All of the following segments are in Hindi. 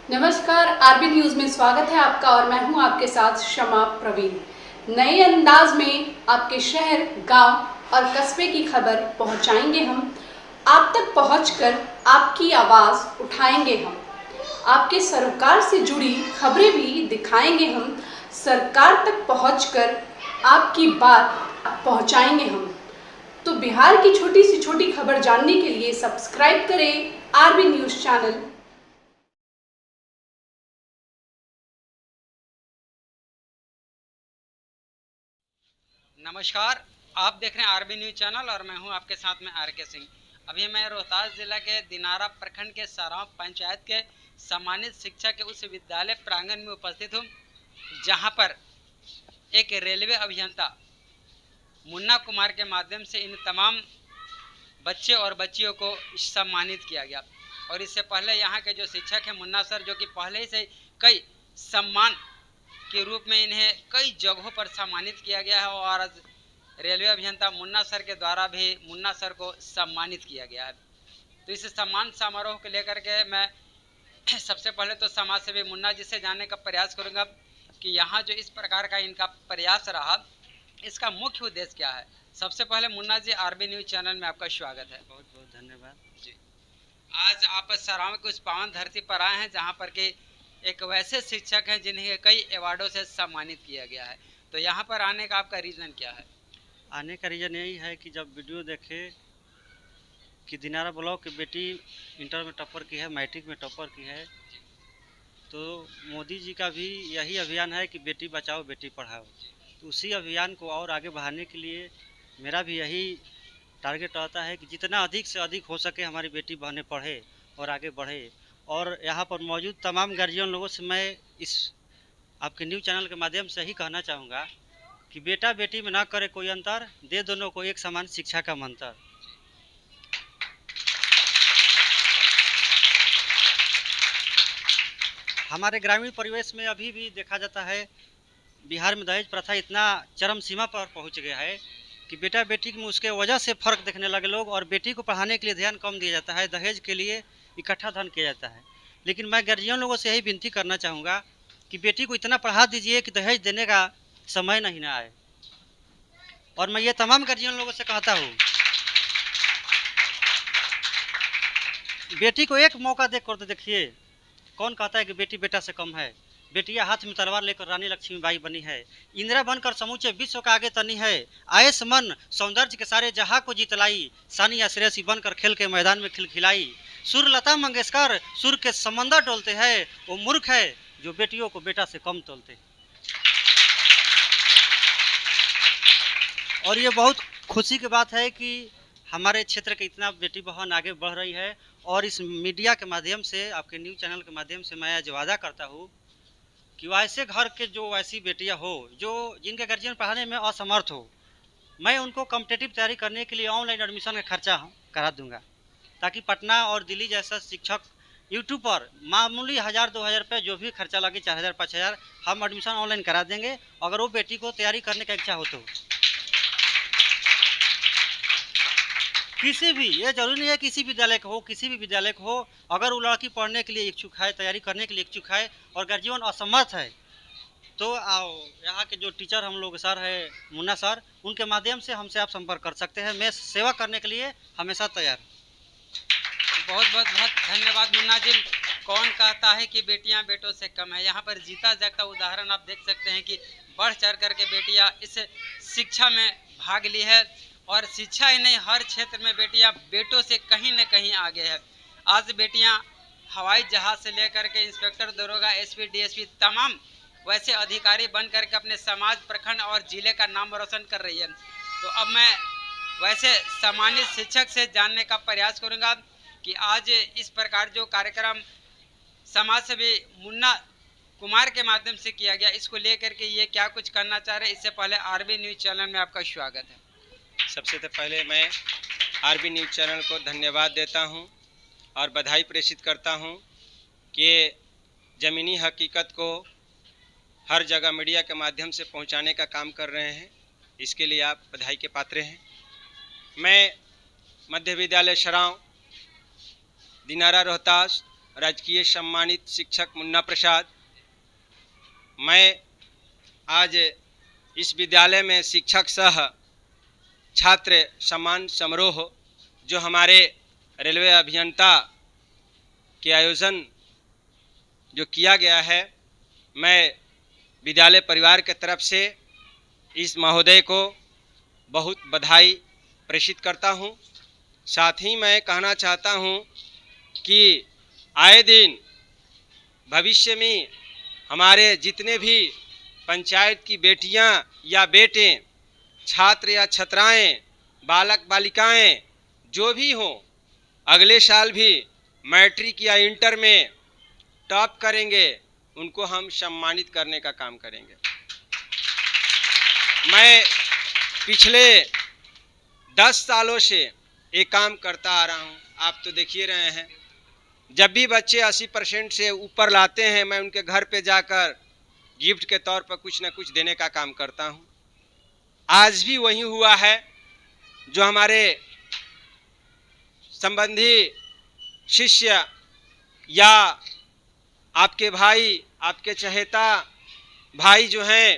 नमस्कार, आरबी न्यूज में स्वागत है आपका और मैं हूं आपके साथ शमा प्रवीण। नए अंदाज में आपके शहर, गांव और कस्बे की खबर पहुंचाएंगे हम। आप तक पहुंचकर आपकी आवाज उठाएंगे हम। आपके सरोकार से जुड़ी खबरें भी दिखाएंगे हम। सरकार तक पहुंचकर आपकी बात पहुंचाएंगे हम। तो बिहार की छोटी से छोटी खबर जानने के लिए सब्सक्राइब करें आरबी न्यूज चैनल। नमस्कार, आप देख रहे हैं आरबी न्यूज चैनल और मैं हूं आपके साथ में आर के सिंह। अभी मैं रोहतास जिला के दिनारा प्रखंड के साराव पंचायत के सम्मानित शिक्षक के उच्च विद्यालय प्रांगण में उपस्थित हूं, जहां पर एक रेलवे अभियंता मुन्ना कुमार के माध्यम से इन तमाम बच्चे और बच्चियों को सम्मानित किया गया। और इससे पहले यहाँ के जो शिक्षक हैं मुन्ना सर, जो कि पहले ही से कई सम्मान के रूप में इन्हें कई जगहों पर सम्मानित किया गया है और आज रेलवे अभियंता मुन्ना सर के द्वारा भी मुन्ना सर को सम्मानित किया गया है। तो इस सम्मान समारोह को लेकर के मैं सबसे पहले तो समाज सेवी मुन्ना जी से जानने का प्रयास करूंगा कि यहाँ जो इस प्रकार का इनका प्रयास रहा, इसका मुख्य उद्देश्य क्या है। सबसे पहले Munna ji, RB news channel में आपका स्वागत है। बहुत बहुत धन्यवाद जी। आज आप सराव की उस पावन धरती पर आए हैं जहाँ पर कि एक वैसे शिक्षक हैं जिन्हें कई अवार्डों से सम्मानित किया गया है। तो यहाँ पर आने का आपका रीज़न क्या है? आने का रीज़न यही है कि जब वीडियो देखे कि दिनारा ब्लॉक की बेटी इंटर में टॉपर की है, मैट्रिक में टॉपर की है, तो मोदी जी का भी यही अभियान है कि बेटी बचाओ बेटी पढ़ाओ। तो उसी अभियान को और आगे बढ़ाने के लिए मेरा भी यही टारगेट रहता है कि जितना अधिक से अधिक हो सके हमारी बेटी बहनें पढ़े और आगे बढ़े। और यहाँ पर मौजूद तमाम गार्जियन लोगों से मैं इस आपके न्यूज़ चैनल के माध्यम से ही कहना चाहूँगा कि बेटा बेटी में ना करे कोई अंतर, दे दोनों को एक समान शिक्षा का मंत्र। हमारे ग्रामीण परिवेश में अभी भी देखा जाता है, बिहार में दहेज प्रथा इतना चरम सीमा पर पहुंच गया है कि बेटा बेटी में उसके वजह से फ़र्क देखने लगे लोग, और बेटी को पढ़ाने के लिए ध्यान कम दिया जाता है, दहेज के लिए इकट्ठा धन किया जाता है। लेकिन मैं गार्जियन लोगों से यही विनती करना चाहूँगा कि बेटी को इतना पढ़ा दीजिए कि दहेज देने का समय नहीं ना आए। और मैं ये तमाम गार्जियन लोगों से कहता हूँ, बेटी को एक मौका देख कर तो देखिए। कौन कहता है कि बेटी बेटा से कम है? बेटियां हाथ में तलवार लेकर रानी लक्ष्मीबाई बनी है, इंदिरा बनकर समूचे विश्व का आगे तनी है, आयस मन सौंदर्य के सारे जहां को जीतलाई, सानिया श्रेयसी बनकर खेल के मैदान में खिलखिलाई। सुर लता मंगेशकर सुर के समंदर डोलते हैं, वो मूर्ख है जो बेटियों को बेटा से कम तोलते। और ये बहुत खुशी की बात है कि हमारे क्षेत्र के इतना बेटी बहन आगे बढ़ रही है। और इस मीडिया के माध्यम से, आपके न्यूज़ चैनल के माध्यम से मैं आज वादा करता हूँ कि वैसे घर के जो ऐसी बेटियां हो जो जिनके गार्जियन पढ़ाने में असमर्थ हो, मैं उनको कॉम्पिटिटिव तैयारी करने के लिए ऑनलाइन एडमिशन का खर्चा करा दूंगा, ताकि पटना और दिल्ली जैसा शिक्षक यूट्यूब पर मामूली 1000-2000 रुपये जो भी खर्चा लगे, 4000-5000, हम एडमिशन ऑनलाइन करा देंगे अगर वो बेटी को तैयारी करने का इच्छा हो तो। किसी भी, ये जरूरी नहीं है किसी विद्यालय का हो, किसी भी विद्यालय का हो, अगर वो लड़की पढ़ने के लिए इच्छुक है, तैयारी करने के लिए इच्छुक है और गार्जियन असमर्थ है, तो आओ यहाँ के जो टीचर हम लोग सर है मुन्ना सर, उनके माध्यम से हमसे आप संपर्क कर सकते हैं। मैं सेवा करने के लिए हमेशा तैयार। बहुत बहुत बहुत धन्यवाद मुन्ना जी। कौन कहता है कि बेटियां बेटों से कम है? यहाँ पर जीता जागता उदाहरण आप देख सकते हैं कि बढ़ चढ़ करके बेटियां इस शिक्षा में भाग ली है। और शिक्षा ही नहीं, हर क्षेत्र में बेटियां बेटों से कहीं न कहीं आगे है। आज बेटियां हवाई जहाज से लेकर के इंस्पेक्टर, दरोगा, एसपी, डीएसपी, तमाम वैसे अधिकारी बन करके अपने समाज, प्रखंड और जिले का नाम रोशन कर रही है। तो अब मैं वैसे सम्मानित शिक्षक से जानने का प्रयास करूंगा कि आज इस प्रकार जो कार्यक्रम समाज सेवी मुन्ना कुमार के माध्यम से किया गया, इसको लेकर के ये क्या कुछ करना चाह रहे हैं। इससे पहले आरबी न्यूज चैनल में आपका स्वागत है। सबसे पहले मैं आरबी न्यूज़ चैनल को धन्यवाद देता हूं और बधाई प्रेषित करता हूं कि ज़मीनी हकीकत को हर जगह मीडिया के माध्यम से पहुंचाने का काम कर रहे हैं। इसके लिए आप बधाई के पात्र हैं। मैं मध्य विद्यालय सराव, दिनारा, रोहतास राजकीय सम्मानित शिक्षक मुन्ना प्रसाद। मैं आज इस विद्यालय में शिक्षक सह छात्र सम्मान समारोह जो हमारे रेलवे अभियंता के आयोजन जो किया गया है, मैं विद्यालय परिवार के तरफ से इस महोदय को बहुत बधाई प्रेषित करता हूं। साथ ही मैं कहना चाहता हूं कि आए दिन भविष्य में हमारे जितने भी पंचायत की बेटियां या बेटे, छात्र या छात्राएं, बालक बालिकाएं जो भी हों, अगले साल भी मैट्रिक या इंटर में टॉप करेंगे, उनको हम सम्मानित करने का काम करेंगे। मैं पिछले 10 सालों से ये काम करता आ रहा हूँ। आप तो देख ही रहे हैं, जब भी बच्चे 80% से ऊपर लाते हैं, मैं उनके घर पे जाकर गिफ्ट के तौर पर कुछ न कुछ देने का काम करता हूँ। आज भी वही हुआ है। जो हमारे संबंधी शिष्य या आपके भाई, आपके चहेता भाई जो हैं,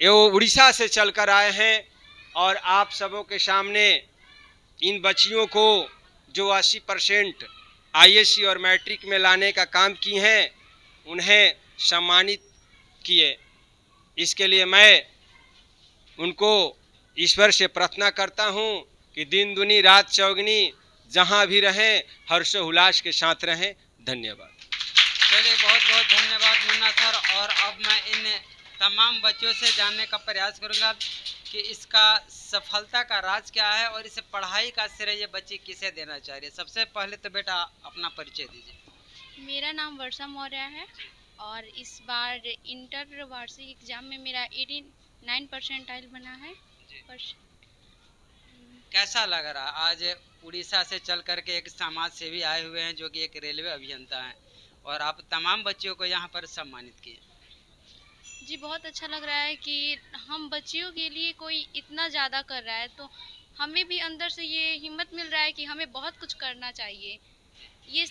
ये वो उड़ीसा से चलकर आए हैं और आप सबों के सामने इन बच्चियों को जो 80% आईएससी और मैट्रिक में लाने का काम की हैं, उन्हें सम्मानित किए। इसके लिए मैं उनको ईश्वर से प्रार्थना करता हूँ कि दिन दुनी रात चौगनी जहाँ भी रहें, हर्षोल्लास के साथ रहें। धन्यवाद। चलिए, बहुत बहुत धन्यवाद मुन्ना सर। और अब मैं इन तमाम बच्चों से जानने का प्रयास करूंगा कि इसका सफलता का राज क्या है और इसे पढ़ाई का श्रेय ये बच्ची किसे देना चाह रही है। सबसे पहले तो बेटा अपना परिचय दीजिए। मेरा नाम वर्षा मौर्य है और इस बार इंटर वार्षिक एग्जाम में मेरा 89 परसेंटाइल बना है। कैसा लग रहा है? आज उड़ीसा से चल करके एक समाज सेवी आए हुए हैं जो कि एक रेलवे अभियंता हैं, और आप तमाम बच्चियों को यहाँ पर सम्मानित किए। जी, बहुत अच्छा लग रहा है कि हम बच्चियों के लिए कोई इतना ज़्यादा कर रहा है, तो हमें भी अंदर से ये हिम्मत मिल रहा है कि हमें बहुत कुछ करना चाहिए। ये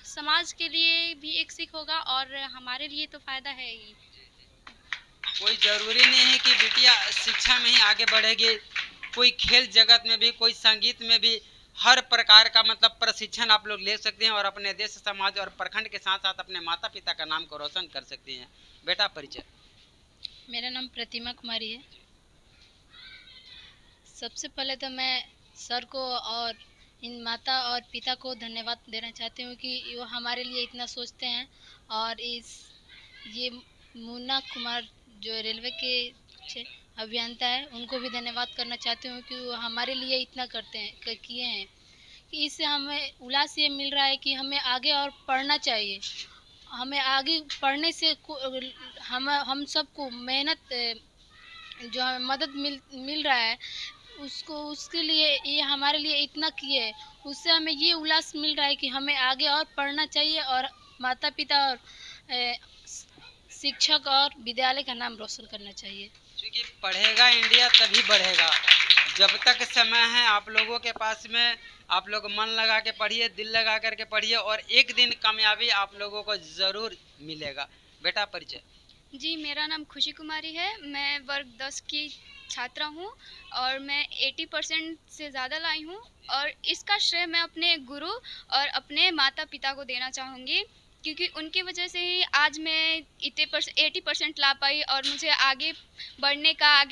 समाज के लिए भी एक सीख होगा और हमारे लिए तो फ़ायदा है ही। कोई ज़रूरी नहीं है कि बिटिया शिक्षा में ही आगे बढ़ेगी, कोई खेल जगत में भी, कोई संगीत में भी, हर प्रकार का मतलब प्रशिक्षण आप लोग ले सकते हैं और अपने देश, समाज और प्रखंड के साथ साथ अपने माता पिता का नाम को रोशन कर सकती हैं। बेटा परिचय। मेरा नाम प्रतिमा कुमारी है। सबसे पहले तो मैं सर को और इन माता और पिता को धन्यवाद देना चाहती हूँ कि वो हमारे लिए इतना सोचते हैं, और ये मुन्ना कुमार जो रेलवे के अभियंता है, उनको भी धन्यवाद करना चाहती हूँ कि वो हमारे लिए इतना किए हैं कि इससे हमें उल्लास ये मिल रहा है कि हमें आगे और पढ़ना चाहिए। हमें आगे पढ़ने से हम सबको मेहनत जो हमें मदद मिल रहा है, उसके लिए ये हमारे लिए इतना किए, उससे हमें ये उल्लास मिल रहा है कि हमें आगे और पढ़ना चाहिए और माता पिता और शिक्षक और विद्यालय का नाम रोशन करना चाहिए। क्योंकि पढ़ेगा इंडिया तभी बढ़ेगा। जब तक समय है आप लोगों के पास में, आप लोग मन लगा के पढ़िए, दिल लगा करके पढ़िए और एक दिन कामयाबी आप लोगों को ज़रूर मिलेगा। बेटा परिचय। जी, मेरा नाम खुशी कुमारी है। मैं वर्ग 10 की छात्रा हूँ और मैं 80% से ज़्यादा लाई हूँ, और इसका श्रेय मैं अपने गुरु और अपने माता पिता को देना चाहूँगी, क्योंकि उनकी वजह से ही आज मैं 80% ला पाई और मुझे आगे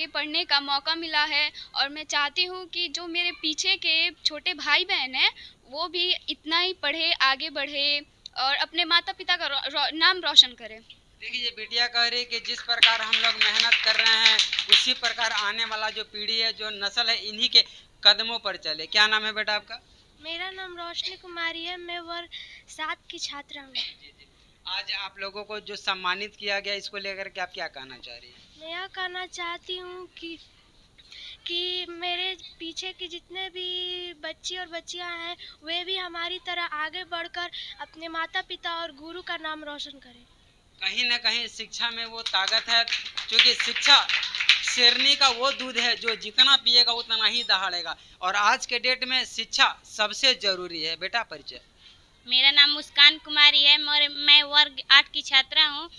पढ़ने का मौका मिला है। और मैं चाहती हूँ कि जो मेरे पीछे के छोटे भाई बहन हैं, वो भी इतना ही पढ़े, आगे बढ़े और अपने माता पिता का नाम रोशन करें। देखिए, ये बिटिया कह रही है कि जिस प्रकार हम लोग मेहनत कर रहे हैं, उसी प्रकार आने वाला जो पीढ़ी है, जो नस्ल है, इन्हीं के कदमों पर चले। क्या नाम है बेटा आपका? मेरा नाम रोशनी कुमारी है। मैं वर्ग 7 की छात्रा हूँ। आज आप लोगों को जो सम्मानित किया गया, इसको लेकर के आप क्या कहना चाह रही हैं? मैं यह कहना चाहती हूँ कि मेरे पीछे के जितने भी बच्चे और बच्चियाँ हैं, वे भी हमारी तरह आगे बढ़कर अपने माता पिता और गुरु का नाम रोशन करें। कहीं ना कहीं शिक्षा में वो ताकत है, क्योंकि शिक्षा शेरनी का वो दूध है जो जितना पिएगा उतना ही दहाड़ेगा, और आज के डेट में शिक्षा सबसे जरूरी है। बेटा परिचय। मेरा नाम मुस्कान कुमारी है और मैं वर्ग 8 की छात्रा हूँ।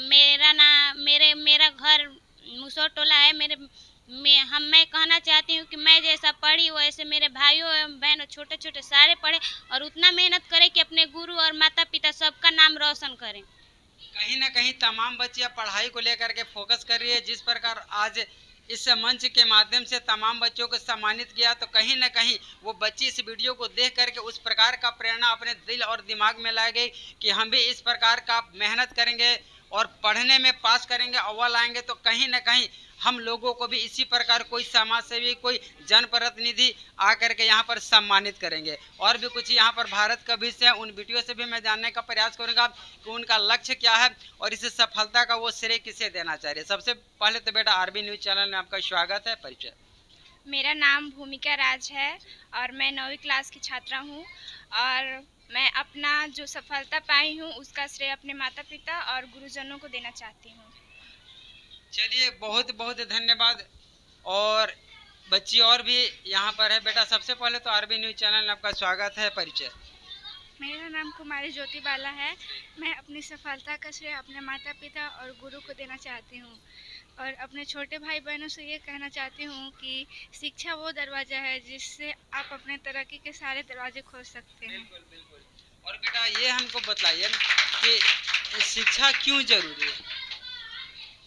मेरा घर मुसौर टोला है। मैं कहना चाहती हूँ कि मैं जैसा पढ़ी वैसे मेरे भाइयों एवं बहनों छोटे छोटे सारे पढ़े और उतना मेहनत करें कि अपने गुरु और माता पिता सबका नाम रोशन करें। कहीं ना कहीं तमाम बच्चियां पढ़ाई को लेकर के फोकस कर रही है। जिस प्रकार आज इस मंच के माध्यम से तमाम बच्चों को सम्मानित किया, तो कहीं ना कहीं वो बच्ची इस वीडियो को देख करके उस प्रकार का प्रेरणा अपने दिल और दिमाग में ला गई कि हम भी इस प्रकार का मेहनत करेंगे और पढ़ने में पास करेंगे, अव्वल आएंगे, तो कहीं ना कहीं हम लोगों को भी इसी प्रकार कोई समाज सेवी, कोई जनप्रतिनिधि आकर के यहाँ पर सम्मानित करेंगे। और भी कुछ यहाँ पर भारत का विषय है, उन वीडियो से भी मैं जानने का प्रयास करूँगा कि उनका लक्ष्य क्या है और इस सफलता का वो श्रेय किसे देना चाह रहे हैं। सबसे पहले तो बेटा आरबी न्यूज चैनल में आपका स्वागत है, परिचय। मेरा नाम भूमिका राज है और मैं 9वीं क्लास की छात्रा हूँ और मैं अपना जो सफलता पाई हूँ उसका श्रेय अपने माता पिता और गुरुजनों को देना चाहती हूँ। चलिए, बहुत बहुत धन्यवाद। और बच्ची और भी यहाँ पर है। बेटा सबसे पहले तो आरबी न्यूज चैनल में आपका स्वागत है, परिचय। मेरा नाम कुमारी ज्योति बाला है। मैं अपनी सफलता का श्रेय अपने माता पिता और गुरु को देना चाहती हूँ और अपने छोटे भाई बहनों से ये कहना चाहती हूँ कि शिक्षा वो दरवाज़ा है जिससे आप अपने तरक्की के सारे दरवाजे खोल सकते हैं। बिल्कुल बिल्कुल। और बेटा ये हमको बताइए कि शिक्षा क्यों जरूरी है?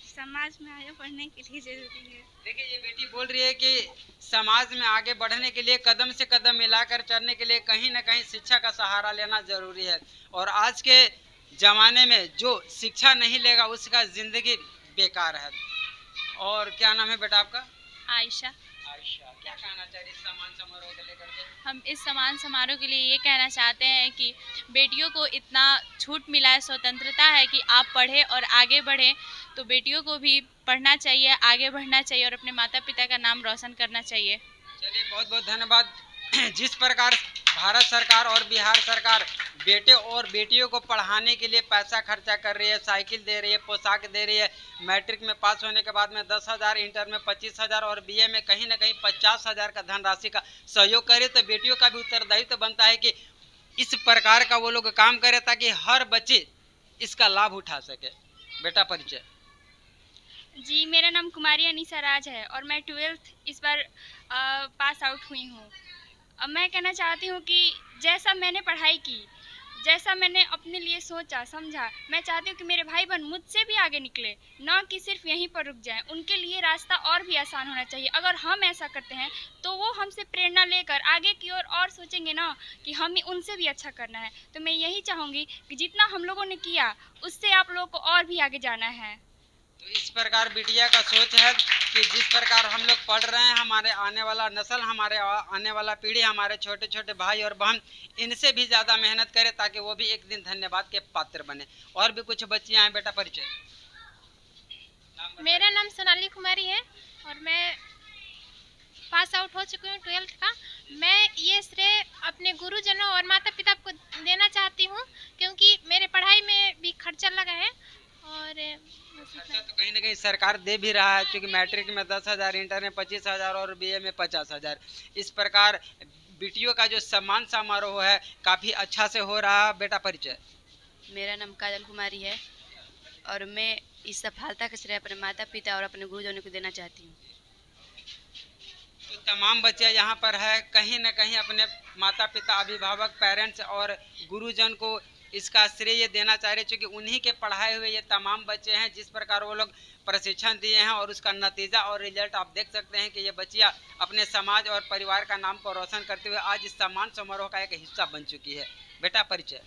समाज में आगे बढ़ने के लिए ज़रूरी है। देखिए, ये बेटी बोल रही है कि समाज में आगे बढ़ने के लिए, कदम से कदम मिलाकर चलने के लिए कहीं ना कहीं शिक्षा का सहारा लेना जरूरी है। और आज के ज़माने में जो शिक्षा नहीं लेगा उसका ज़िंदगी बेकार है। और क्या नाम है बेटा आपका? आयशा। आयशा, क्या कहना चाह रही सम्मान समारोह को लेकर के? हम इस सम्मान समारोह के लिए ये कहना चाहते हैं कि बेटियों को इतना छूट मिला है, स्वतंत्रता है कि आप पढ़ें और आगे बढ़ें, तो बेटियों को भी पढ़ना चाहिए, आगे बढ़ना चाहिए और अपने माता पिता का नाम रोशन करना चाहिए। चलिए, बहुत बहुत धन्यवाद। जिस प्रकार भारत सरकार और बिहार सरकार बेटे और बेटियों को पढ़ाने के लिए पैसा खर्चा कर रही है, साइकिल दे रही है, पोशाक दे रही है, मैट्रिक में पास होने के बाद में 10,000, इंटर में 25,000 और बीए में कहीं ना कहीं 50,000 का धनराशि का सहयोग करे, तो बेटियों का भी उत्तरदायित्व बनता है कि इस प्रकार का वो लोग काम करे ताकि हर बच्चे इसका लाभ उठा सके। बेटा परिचय। जी, मेरा नाम कुमारी अनीसा राज है और मैं 12th इस बार पास आउट हुई हूँ। अब मैं कहना चाहती हूँ कि जैसा मैंने पढ़ाई की, जैसा मैंने अपने लिए सोचा समझा, मैं चाहती हूँ कि मेरे भाई बहन मुझसे भी आगे निकले, ना कि सिर्फ यहीं पर रुक जाएं। उनके लिए रास्ता और भी आसान होना चाहिए। अगर हम ऐसा करते हैं तो वो हमसे प्रेरणा लेकर आगे की ओर और सोचेंगे ना कि हमें उनसे भी अच्छा करना है। तो मैं यही चाहूँगी कि जितना हम लोगों ने किया उससे आप लोगों को और भी आगे जाना है। तो इस प्रकार बिटिया का सोच है कि जिस प्रकार हम लोग पढ़ रहे हैं, हमारे आने वाला नस्ल, हमारे आने वाला पीढ़ी, हमारे छोटे छोटे भाई और बहन इनसे भी ज़्यादा मेहनत करे ताकि वो भी एक दिन धन्यवाद के पात्र बने। और भी कुछ बच्चियां हैं। बेटा परिचय। मेरा नाम सोनाली कुमारी है और मैं पास आउट हो चुकी हूँ 12th का। मैं ये श्रेय अपने गुरुजनों और माता पिता को देना चाहती हूँ क्योंकि मेरे पढ़ाई में भी खर्चा लगा है और खर्चा तो कहीं ना कहीं सरकार दे भी रहा है, क्योंकि मैट्रिक में 10,000, इंटर में 25,000 और बीए में 50,000। इस प्रकार बेटियों का जो सम्मान समारोह है काफ़ी अच्छा से हो रहा है। बेटा परिचय। मेरा नाम काजल कुमारी है और मैं इस सफलता का श्रेय अपने माता पिता और अपने गुरुजनों को देना चाहती हूँ। तो तमाम बच्चे यहाँ पर है, कहीं ना कहीं अपने माता पिता, अभिभावक, पेरेंट्स और गुरुजन को इसका श्रेय देना चाह रहे, क्योंकि उन्हीं के पढ़ाए हुए ये तमाम बच्चे हैं। जिस प्रकार वो लोग प्रशिक्षण दिए हैं और उसका नतीजा और रिजल्ट आप देख सकते हैं कि ये बच्चियाँ अपने समाज और परिवार का नाम को रोशन करते हुए आज इस सम्मान समारोह का एक हिस्सा बन चुकी है। बेटा परिचय।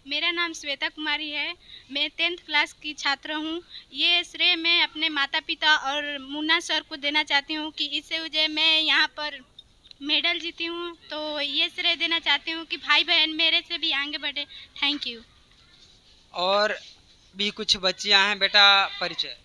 मेरा नाम श्वेता कुमारी है। मैं 10th क्लास की छात्र हूँ। ये श्रेय मैं अपने माता पिता और मुन्ना सर को देना चाहती हूँ कि इससे वजह मैं यहाँ पर मेडल जीती हूँ, तो ये श्रेय देना चाहती हूँ कि भाई बहन मेरे से भी आगे बढ़े। Thank you. और भी कुछ बच्चियाँ हैं। बेटा परिचय।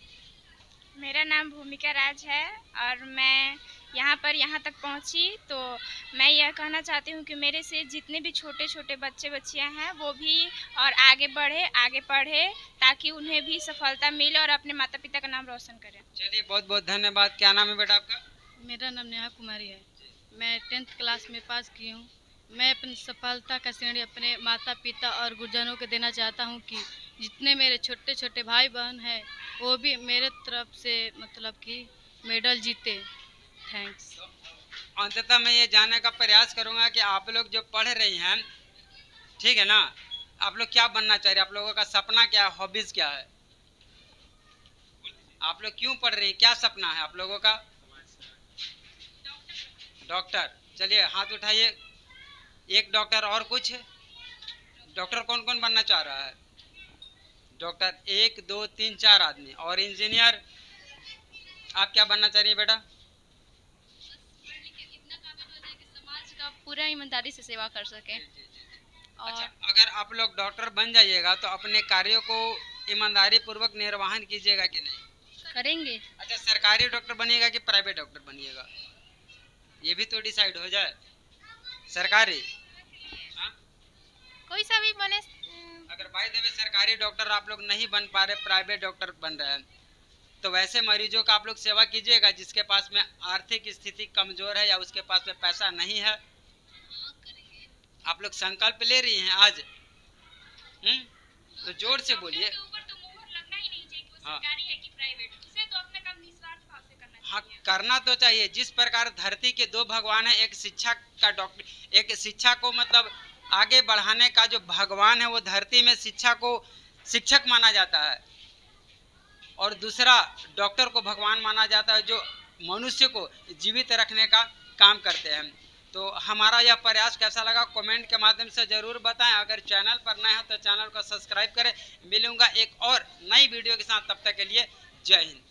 मेरा नाम भूमिका राज है और मैं यहाँ तक पहुँची, तो मैं यह कहना चाहती हूँ कि मेरे से जितने भी छोटे छोटे बच्चे बच्चियाँ हैं वो भी और आगे बढ़े, आगे पढ़े, ताकि उन्हें भी सफलता मिले और अपने माता पिता का नाम रोशन करें। चलिए, बहुत बहुत धन्यवाद। क्या नाम है बेटा आपका? मेरा नाम नेहा कुमारी है। मैं 10th क्लास में पास की हूँ मैं अपनी सफलता का श्रेणी अपने माता पिता और गुरुजनों को देना चाहता हूं कि जितने मेरे छोटे छोटे भाई बहन हैं वो भी मेरे तरफ से मतलब कि मेडल जीते। थैंक्स। अंततः मैं ये जानने का प्रयास करूंगा कि आप लोग जो पढ़ रही हैं, ठीक है ना, आप लोग क्या बनना चाह रहे हैं, आप लोगों का सपना क्या है, हॉबीज क्या है, आप लोग क्यों पढ़ रहे हैं, क्या सपना है आप लोगों का? डॉक्टर। चलिए हाथ उठाइए। एक डॉक्टर, और कुछ? डॉक्टर कौन कौन बनना चाह रहा है? डॉक्टर 1 2 3 4 आदमी। और इंजीनियर? आप क्या बनना चाह रही है बेटा? समाज का पूरा ईमानदारी से सेवा कर सके। अच्छा, अगर आप लोग डॉक्टर बन जाइएगा तो अपने कार्यों को ईमानदारी पूर्वक निर्वहन कीजिएगा कि नहीं? करेंगे। अच्छा, सरकारी डॉक्टर बनिएगा कि प्राइवेट डॉक्टर बनिएगा, ये भी तो डिसाइड हो जाए। सरकारी? कोई सा भी बने। अगर बाय द वे सरकारी डॉक्टर आप लोग नहीं बन पा रहे, प्राइवेट डॉक्टर बन रहे हैं, तो वैसे मरीजों का आप लोग सेवा कीजिएगा जिसके पास में आर्थिक स्थिति कमजोर है या उसके पास में पैसा नहीं है। आप लोग संकल्प ले रही हैं आज? तो जोर से बोलिए। हाँ, हाँ, करना तो चाहिए। जिस प्रकार धरती के दो भगवान है, एक शिक्षा का डॉक्टर, एक शिक्षा को मतलब आगे बढ़ाने का जो भगवान है वो धरती में शिक्षा को शिक्षक माना जाता है, और दूसरा डॉक्टर को भगवान माना जाता है जो मनुष्य को जीवित रखने का काम करते हैं। तो हमारा यह प्रयास कैसा लगा कमेंट के माध्यम से जरूर बताएं। अगर चैनल पर नए हो तो चैनल को सब्सक्राइब करें। मिलूंगा एक और नई वीडियो के साथ, तब तक के लिए जय हिंद।